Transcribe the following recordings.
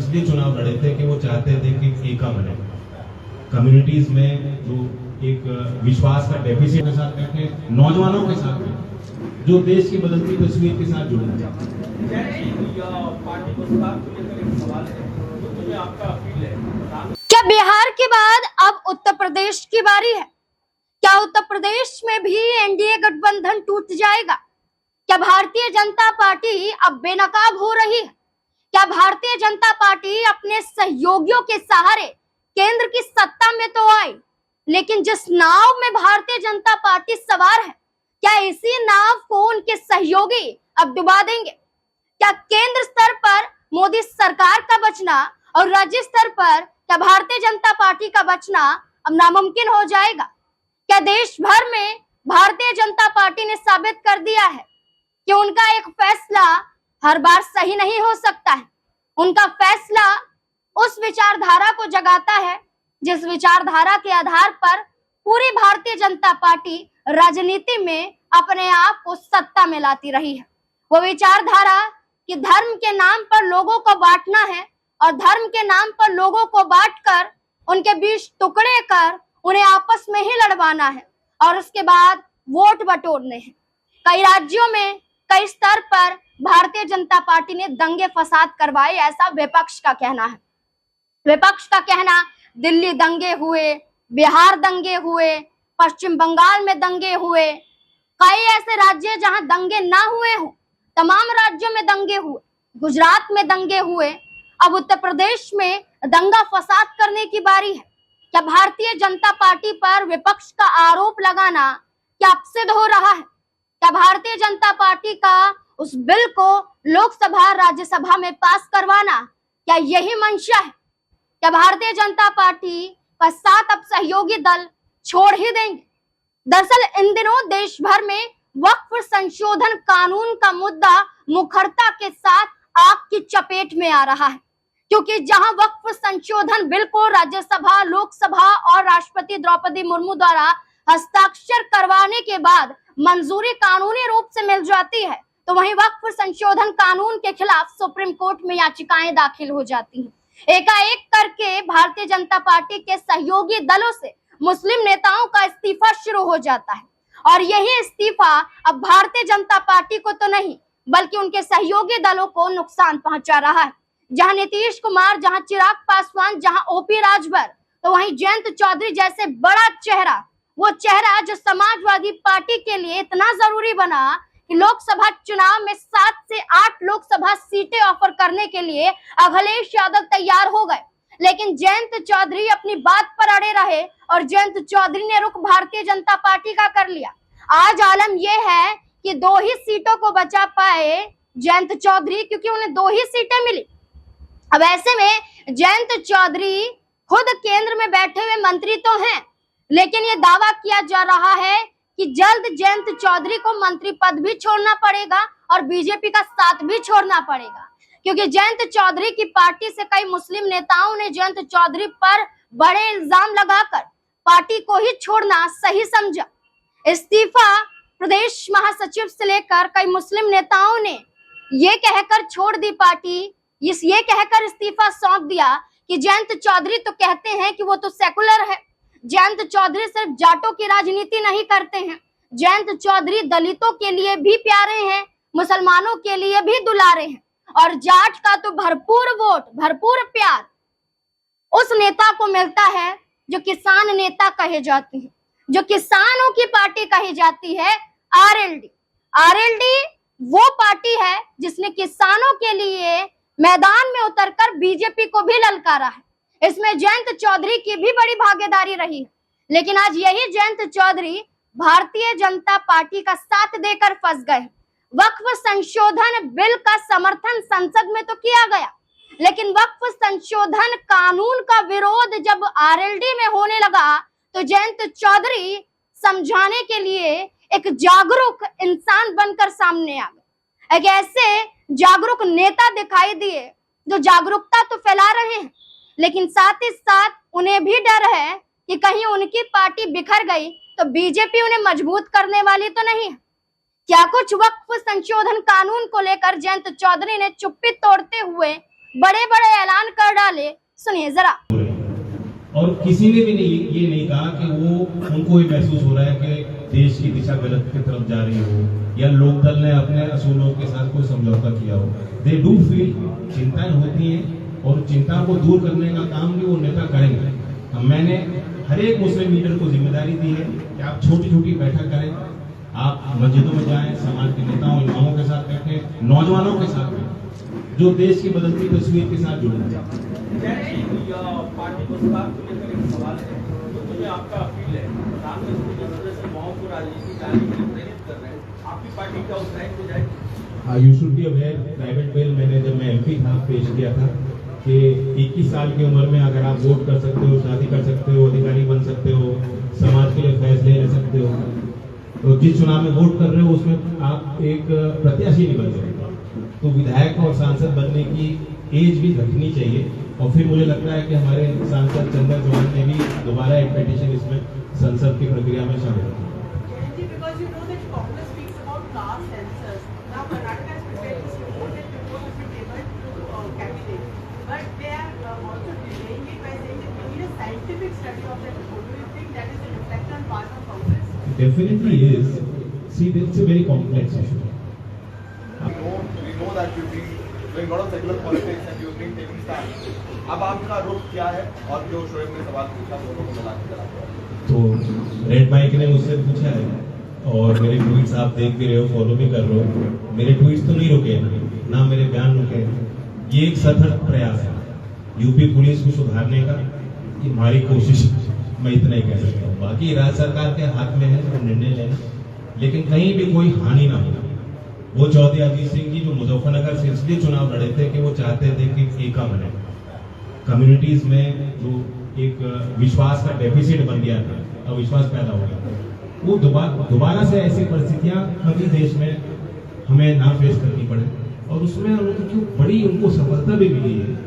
इसलिए चुनाव लड़े थे कि वो चाहते थे कि एकता बने, कम्युनिटीज में जो एक विश्वास का डेफिसिट के साथ बैठे, नौजवानों के साथ बैठे, जो देश की बदलती तस्वीर के साथ जुड़े। क्या बिहार के बाद अब उत्तर प्रदेश की बारी है? क्या उत्तर प्रदेश में भी एनडीए गठबंधन टूट जाएगा? क्या भारतीय जनता पार्टी अब बेनकाब हो रही है? क्या भारतीय जनता पार्टी अपने सहयोगियों के सहारे केंद्र की सत्ता में तो आई, लेकिन जिस नाव में भारतीय जनता पार्टी सवार है, क्या इसी नाव को उनके सहयोगी अब डुबा देंगे? क्या केंद्र स्तर पर मोदी सरकार का बचना और राज्य स्तर पर क्या भारतीय जनता पार्टी का बचना अब नामुमकिन हो जाएगा? क्या देश भर में भारतीय जनता पार्टी ने साबित कर दिया है कि उनका एक फैसला हर बार सही नहीं हो सकता है? उनका फैसला उस विचारधारा को जगाता है जिस विचारधारा के आधार पर पूरी भारतीय जनता पार्टी राजनीति में अपने आप को सत्ता में लाती रही है। वो विचारधारा कि धर्म के नाम पर लोगों को बांटना है और धर्म के नाम पर लोगों को बांटकर उनके बीच टुकड़े कर उन्हें आपस में ही लड़वाना है और उसके बाद वोट बटोरने हैं। कई राज्यों में कई स्तर पर भारतीय जनता पार्टी ने दंगे फसाद करवाए, ऐसा विपक्ष का कहना है। विपक्ष का कहना दिल्ली दंगे हुए, बिहार दंगे हुए, पश्चिम बंगाल में दंगे हुए, कई ऐसे राज्य जहां दंगे ना हुए हो, तमाम राज्यों में दंगे हुए, गुजरात में दंगे हुए, अब उत्तर प्रदेश में दंगा फसाद करने की बारी है। क्या भारतीय जनता पार्टी पर विपक्ष का आरोप लगाना क्या अब सिद्ध हो रहा है? क्या भारतीय जनता पार्टी का उस बिल को लोकसभा राज्यसभा में पास करवाना क्या यही मंशा है? क्या भारतीय जनता पार्टी का साथ अब सहयोगी दल छोड़ ही देंगे? दरअसल इन दिनों देश भर में वक्फ संशोधन कानून का मुद्दा मुखरता के साथ आग की चपेट में आ रहा है, क्योंकि जहां वक्फ संशोधन बिल को राज्यसभा, लोकसभा और राष्ट्रपति द्रौपदी मुर्मू द्वारा हस्ताक्षर करवाने के बाद मंजूरी कानूनी रूप से मिल जाती है, तो वहीं वक्फ संशोधन कानून के खिलाफ सुप्रीम कोर्ट में याचिकाएं दाखिल हो जाती हैं। एकाएक करके भारतीय जनता पार्टी के सहयोगी दलों से मुस्लिम नेताओं का इस्तीफा शुरू हो जाता है और यही इस्तीफा अब भारतीय जनता पार्टी को तो नहीं बल्कि उनके सहयोगी दलों को नुकसान पहुंचा रहा है। जहां नीतीश कुमार, जहां चिराग पासवान, जहां ओपी राजभर, तो वहीं जयंत चौधरी जैसे बड़ा चेहरा, वो चेहरा जो समाजवादी पार्टी के लिए इतना जरूरी बना कि लोकसभा चुनाव में 7 से 8 लोकसभा सीटें ऑफर करने के लिए अखिलेश यादव तैयार हो गए, लेकिन जयंत चौधरी अपनी बात पर अड़े रहे और जयंत चौधरी ने रुख भारतीय जनता पार्टी का कर लिया। आज आलम यह है कि 2 ही सीटों को बचा पाए जयंत चौधरी, क्योंकि उन्हें 2 ही सीटें मिली। अब ऐसे में जयंत चौधरी खुद केंद्र में बैठे हुए मंत्री तो हैं, लेकिन ये दावा किया जा रहा है कि जल्द जयंत चौधरी को मंत्री पद भी छोड़ना पड़ेगा और बीजेपी का साथ भी छोड़ना पड़ेगा, क्योंकि जयंत चौधरी की पार्टी से कई मुस्लिम नेताओं ने जयंत चौधरी पर बड़े इल्जाम लगाकर पार्टी को ही छोड़ना सही समझा। इस्तीफा प्रदेश महासचिव से लेकर कई मुस्लिम नेताओं ने ये कहकर छोड़ दी पार्टी, ये कहकर इस्तीफा सौंप दिया कि जयंत चौधरी तो कहते हैं कि वो तो सेकुलर है, जयंत चौधरी सिर्फ जाटों की राजनीति नहीं करते हैं, जयंत चौधरी दलितों के लिए भी प्यारे हैं, मुसलमानों के लिए भी दुलारे हैं और जाट का तो भरपूर वोट, भरपूर प्यार उस नेता को मिलता है जो किसान नेता कहे जाते हैं, जो किसानों की पार्टी कही जाती है आरएलडी। आरएलडी वो पार्टी है जिसने किसानों के लिए मैदान में उतरकर बीजेपी को भी ललकारा है। इसमें जयंत चौधरी की भी बड़ी भागीदारी रही है, लेकिन आज यही जयंत चौधरी भारतीय जनता पार्टी का साथ देकर फंस गए। वक्फ संशोधन बिल का समर्थन संसद में तो किया गया, लेकिन वक्फ संशोधन कानून का विरोध जब आरएलडी में होने लगा तो जयंत चौधरी समझाने के लिए एक जागरूक इंसान बनकर सामने आ गए। एक ऐसे जागरूक नेता दिखाई दिए जो जागरूकता तो फैला रहे हैं, लेकिन साथ ही साथ उन्हें भी डर है कि कहीं उनकी पार्टी बिखर गई तो बीजेपी उन्हें मजबूत करने वाली तो नहीं है। क्या कुछ वक्फ संशोधन कानून को लेकर जयंत चौधरी ने चुप्पी तोड़ते हुए बड़े बड़े ऐलान कर डाले। सुनिए जरा। और किसी ने भी ये नहीं कहा कि वो उनको ये महसूस हो रहा है कि देश की दिशा गलत की तरफ जा रही हो या लोकदल ने अपने असूलों के साथ कोई समझौता किया हो। दे डू फील, चिंताएं होती हैं और चिंता को दूर करने का काम भी वो नेता करेंगे। मैंने हर एक मुस्लिम लीडर को जिम्मेदारी दी है कि आप छोटी छोटी बैठक करें, आप मस्जिदों में जाएं, समाज के नेताओं इमामों के साथ बैठें, नौजवानों के साथ बैठें, जो देश की बदलती तस्वीर के साथ जुड़े हैं। पार्टी को सुधार को लेकर एक सवाल है, तो जो आपका अपील है, युवाओं को राजनीति करने के लिए प्रेरित कर रहे हैं, आपकी पार्टी का उत्साहित हो जाए। You should be aware, private bill मैंने जब मैं एमपी था पेश किया था कि 21 साल की उम्र में अगर आप वोट कर सकते हो, शादी कर सकते हो, अधिकारी बन सकते हो, समाज के लिए फैसले ले सकते हो, तो जिस चुनाव में वोट कर रहे हो उसमें आप एक प्रत्याशी नहीं बन सकते। तो विधायक और सांसद बनने की एज भी घटनी चाहिए। और फिर मुझे लगता है कि हमारे सांसद चंदन चौहान ने भी दोबारा एक पिटीशन इसमें संसद की प्रक्रिया में शामिल की। Definitely is. See, it's a very complex issue. We know that you've been doing a lot of secular politics and you've been taking stand. अब आपका रुख क्या है? और जो शोएब ने सवाल पूछा दोनों को मिला के जरा। तो रेड माइक ने मुझसे पूछा है और मेरे ट्वीट्स आप देख भी रहे हो, फॉलो भी कर रहे हो। मेरे ट्वीट्स तो नहीं रुके, ना मेरे बयान रुके। ये एक सतत प्रयास है यूपी पुलिस को सुधारने का, ये हमारी कोशिश, मैं इतना ही कह सकता हूँ। बाकी राज्य सरकार के हाथ में है वो निर्णय लेना, लेकिन कहीं भी कोई हानि ना हो। वो चौधरी अजीत सिंह जी जो मुजफ्फरनगर से इसलिए चुनाव लड़े थे कि वो चाहते थे कि एका बने, कम्युनिटीज में जो एक विश्वास का डेफिसिट बन गया था, अविश्वास पैदा हो गया, वो दोबारा से ऐसी परिस्थितियां कभी देश में हमें ना फेस करनी पड़े। और उसमें उनको बड़ी उनको सफलता भी मिली है।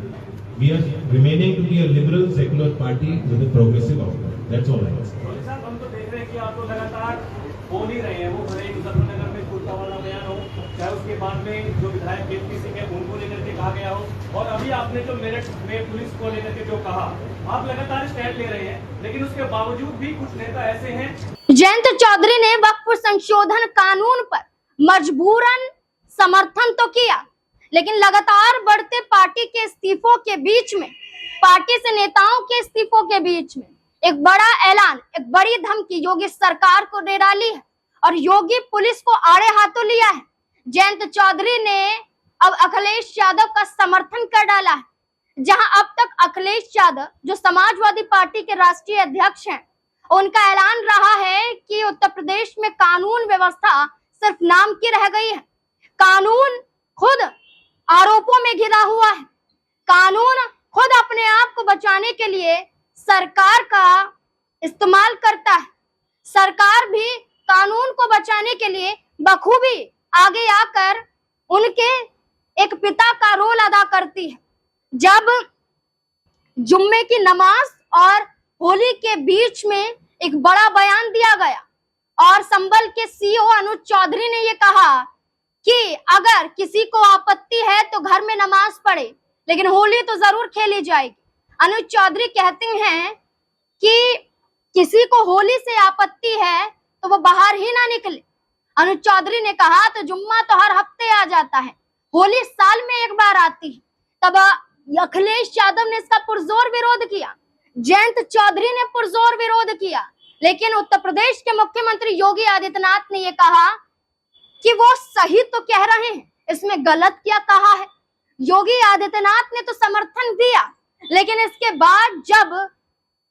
We are remaining to be a liberal secular party with a progressive outlook. That's all I can say. साहब, हम तो देख रहे हैं कि आप तो लगातार बोल ही रहे हैं, वो भले मुजफ्फरनगर में कुर्ता वाला बयान हो, चाहे उसके बाद में जो विधायक केपी सिंह है उनको लेकर के कहा गया हो, और अभी आपने जो मेरठ में पुलिस को लेकर के जो कहा, आप लगातार स्टैंड ले रहे हैं, लेकिन उसके बावजूद भी कुछ नेता ऐसे हैं। जयंत चौधरी ने वक्फ संशोधन कानून पर मजबूरन समर्थन तो किया, लेकिन लगातार बढ़ते पार्टी के इस्तीफों के बीच में, पार्टी से नेताओं के इस्तीफों के बीच में एक बड़ा ऐलान, एक बड़ी धमकी योगी सरकार को दे डाली है और योगी पुलिस को आड़े हाथों लिया है। जयंत चौधरी ने अब अखिलेश यादव का समर्थन कर डाला है, जहां अब तक अखिलेश यादव जो समाजवादी पार्टी के राष्ट्रीय अध्यक्ष हैं, उनका ऐलान रहा है कि उत्तर प्रदेश में कानून व्यवस्था सिर्फ नाम की रह गई है। कानून खुद आरोपों में घिरा हुआ है, कानून खुद अपने आप को बचाने के लिए सरकार का इस्तेमाल करता है। सरकार भी कानून को बचाने के लिए बखूबी आगे आकर उनके एक पिता का रोल अदा करती है। जब जुम्मे की नमाज और होली के बीच में एक बड़ा बयान दिया गया और संबल के सीईओ अनुज चौधरी ने ये कहा कि अगर किसी को आपत्ति है तो घर में नमाज पढ़े, लेकिन होली तो जरूर खेली जाएगी। अनुज चौधरी कहते हैं कि किसी को होली से आपत्ति है तो वो बाहर ही ना निकले। अनुज चौधरी ने कहा तो जुम्मा तो हर हफ्ते आ जाता है, होली साल में एक बार आती है। तब अखिलेश यादव ने इसका पुरजोर विरोध किया, जयंत चौधरी ने पुरजोर विरोध किया, लेकिन उत्तर प्रदेश के मुख्यमंत्री योगी आदित्यनाथ ने यह कहा कि वो सही तो कह रहे हैं, इसमें गलत क्या कहा है। योगी आदित्यनाथ ने तो समर्थन दिया, लेकिन इसके बाद जब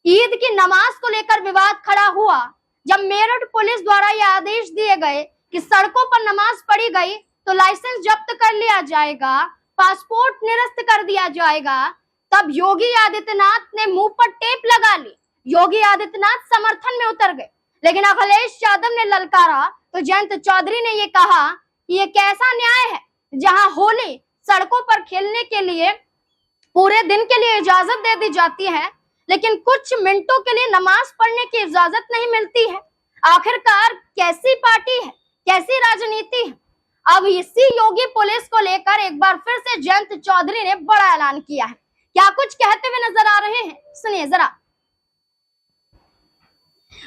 ईद की नमाज को लेकर विवाद खड़ा हुआ, जब मेरठ पुलिस द्वारा ये आदेश दिए गए कि सड़कों पर नमाज पढ़ी गई तो लाइसेंस जब्त कर लिया जाएगा, पासपोर्ट निरस्त कर दिया जाएगा, तब योगी आदित्यनाथ ने मुंह पर टेप लगा ली। योगी आदित्यनाथ समर्थन में उतर गए, लेकिन अखिलेश यादव ने ललकारा तो जयंत चौधरी ने ये कहा कि ये कैसा न्याय है जहां होली सड़कों पर खेलने के लिए पूरे दिन के लिए इजाजत दे दी जाती है, लेकिन कुछ मिनटों के लिए नमाज पढ़ने की इजाजत नहीं मिलती है। आखिरकार कैसी पार्टी है, कैसी राजनीति है। अब इसी योगी पुलिस को लेकर एक बार फिर से जयंत चौधरी ने बड़ा ऐलान किया है। क्या कुछ कहते हुए नजर आ रहे हैं, सुनिए जरा।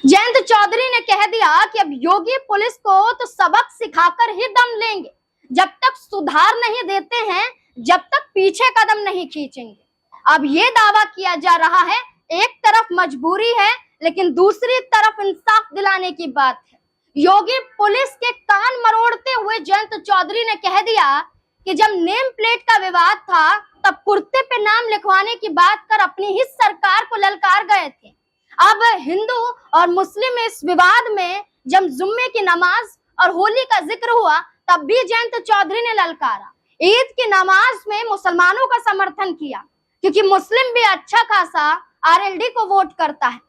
जयंत चौधरी ने कह दिया कि अब योगी पुलिस को तो सबक सिखाकर ही दम लेंगे, जब तक सुधार नहीं देते हैं, जब तक पीछे कदम नहीं खींचेंगे। अब ये दावा किया जा रहा है, एक तरफ मजबूरी है लेकिन दूसरी तरफ इंसाफ दिलाने की बात है। योगी पुलिस के कान मरोड़ते हुए जयंत चौधरी ने कह दिया कि जब नेम प्लेट का विवाद था तब कुर्ते पे नाम लिखवाने की बात कर अपनी ही सरकार को ललकार गए थे। अब हिंदू और मुस्लिम इस विवाद में जब जुम्मे की नमाज और होली का जिक्र हुआ तब भी जयंत चौधरी ने ललकारा। ईद की नमाज में मुसलमानों का समर्थन किया क्योंकि मुस्लिम भी अच्छा खासा आरएलडी को वोट करता है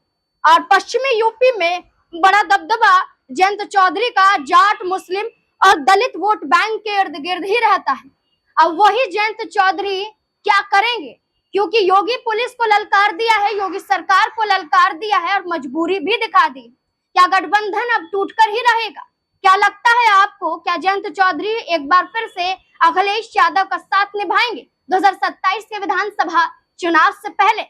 और पश्चिमी यूपी में बड़ा दबदबा जयंत चौधरी का जाट, मुस्लिम और दलित वोट बैंक के इर्द गिर्द ही रहता है। अब वही जयंत चौधरी क्या करेंगे, क्योंकि योगी पुलिस को ललकार दिया है, योगी सरकार को ललकार दिया है और मजबूरी भी दिखा दी। क्या गठबंधन अब टूटकर ही रहेगा? क्या लगता है आपको, क्या जयंत चौधरी एक बार फिर से अखिलेश यादव का साथ निभाएंगे 2027 के विधानसभा चुनाव से पहले?